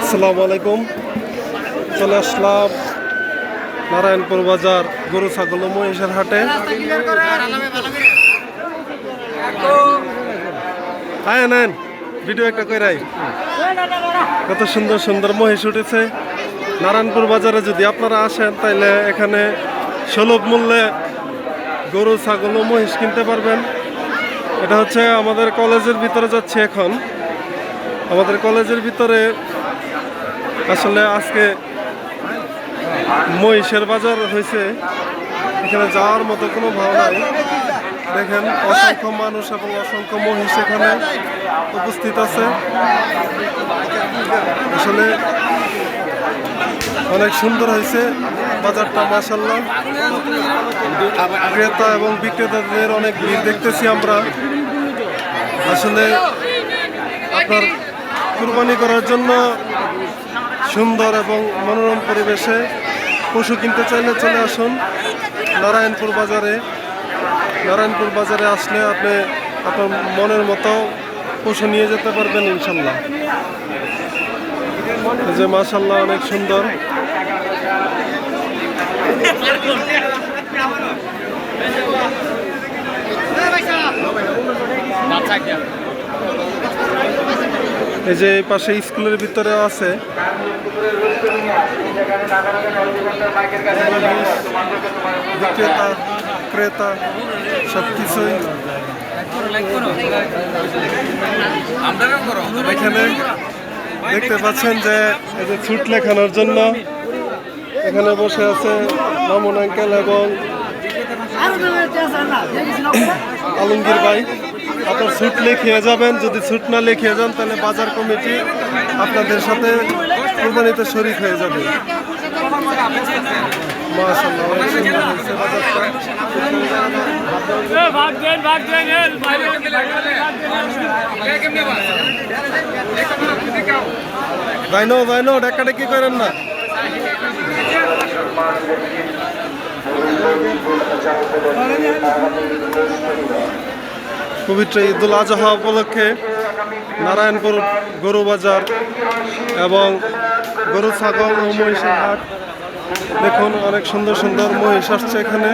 আসসালামু আলাইকুম। চলে আসলাম নারায়ণপুর বাজার গরু ছাগল ও মহিষের হাটে। আয় নেন ভিডিও একটা কইরাই। কত সুন্দর সুন্দর মহিষ উঠেছে নারায়ণপুর বাজারে। যদি আপনারা আসেন তাইলে এখানে সুলভ মূল্যে গরু ছাগল ও মহিষ কিনতে পারবেন। এটা হচ্ছে আমাদের কলেজের ভিতরে যাচ্ছে এখন। আমাদের কলেজের ভিতরে আসলে আজকে মহিষের বাজার হয়েছে। এখানে যাওয়ার মতো কোনো ভাব নাই। দেখেন অসংখ্য মানুষ এবং অসংখ্য মহিষ এখানে উপস্থিত আছে। আসলে অনেক সুন্দর হয়েছে বাজারটা, মাশাআল্লাহ। ক্রেতা এবং বিক্রেতাদের অনেক ভিড় দেখতেছি আমরা। আসলে আপনার কুরবানি করার জন্য সুন্দর এবং মনোরম পরিবেশে পশু কিনতে চাইলে চলে আসুন নারায়ণপুর বাজারে। নারায়ণপুর বাজারে আসলে আপনি আপনার মনের মতো পশু নিয়ে যেতে পারবেন ইনশাল্লাহ। এই যে মাশাআল্লাহ অনেক সুন্দর। এই যে পাশে স্কুলের ভিতরে আছে। বিক্রেতা ক্রেতা সবকিছুই এখানে দেখতে পাচ্ছেন। যে এই যে ছুট লেখানোর জন্য এখানে বসে আছে মামুন আঙ্কেল এবং আলমগীর ভাই। আপনার ছুট লিখিয়ে যাবেন, যদি ছুট না লিখিয়ে যান তাহলে বাজার কমিটি আপনাদের সাথে কুরবানিতে শরীক হয়ে যাবে। মাশাআল্লাহ অনেক সুন্দর হয়েছে বাজারটা। ভাইনো ডাকাডাকি করেন না। পবিত্র ঈদুল আজহা উপলক্ষে নারায়ণপুর গরু বাজার এবং গরু ছাগল ও মহিষের হাট। দেখুন অনেক সুন্দর সুন্দর মহিষ আসছে এখানে।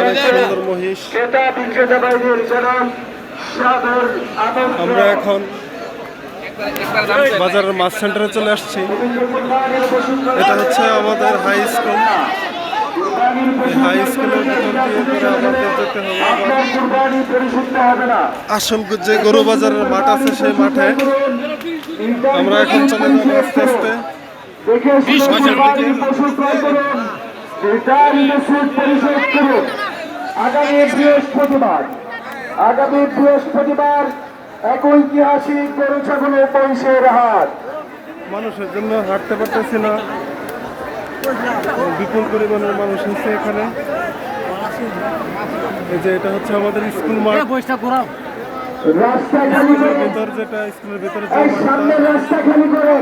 অনেক সুন্দর মহিষ। আমরা এখন বাজারের মাছ সেন্টারে চলে আসছি। এটা হচ্ছে আমাদের হাই স্কুল। হাই স্কুলের ভিতর দিয়ে আমাদের যেতে হবে আসলকুর যে গরু বাজারের মাঠ আছে সেই মাঠে। আমরা এখন চলে যাবো আস্তে আস্তে। আগামী বৃহস্পতিবার এক ঐতিহাসিক গরু ছাগল মহিষের হাট। মানুষের জন্য হাঁটতে পারতেছি না, বিপুল পরিমাণের মানুষ হচ্ছে এখানে। এই যে এটা হচ্ছে আমাদের স্কুল মাঠ। রাস্তা খালি করে, ভিতর যেটা স্কুলের ভিতরে সামনে রাস্তা খালি করে,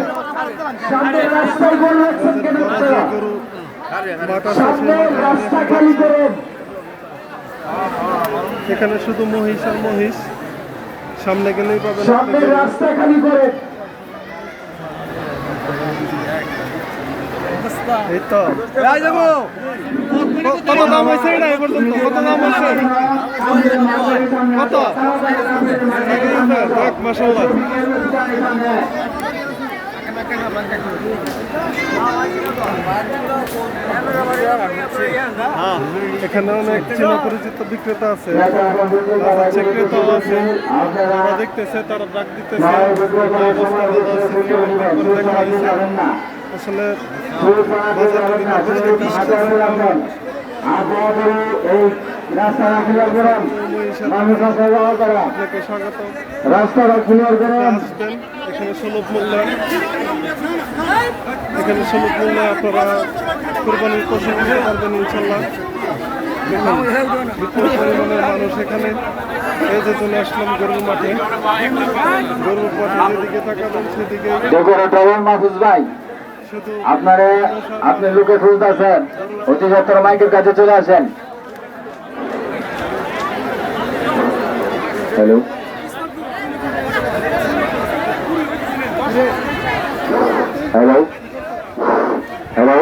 সামনে রাস্তায় গরু রাখছেন কেন? সামনে রাস্তা খালি করে। এখানে শুধু মহিষ আর মহিষ, সামনে গেলেই পাবেন। সামনে রাস্তা খালি করে। এই তো কত দাম হয়েছে এটা এ পর্যন্ত? কত দাম হয়েছে? কত? দেখ মাশাআল্লাহ। এখানে অনেক চেনা পরিচিত বিক্রেতা আছে, ক্রেতাও আছে। তারা দেখতেছে, তারা ডাক দিতেছে। আসলে আপনাকে স্বাগত। রাস্তাটা ক্লিয়ার করেন। আসবেন এখানে সুলভ মূল্যে। এখানে সুলভ মূল্যে আপনারা কুরবানির পশু কিনতে পারবেন ইনশাল্লাহ। বিপুল পরিমাণের মানুষ এখানে। এই যে চলে আসলাম গরুর মাঠে। গরুর মাঠে যেদিকে তাকাবেন সেদিকে মাহফুজ ভাই, শুধু আপনি লোকে খুঁজতেছেন, অতি সত্তর মাইকের কাছে চলে আসেন। Hello hello hello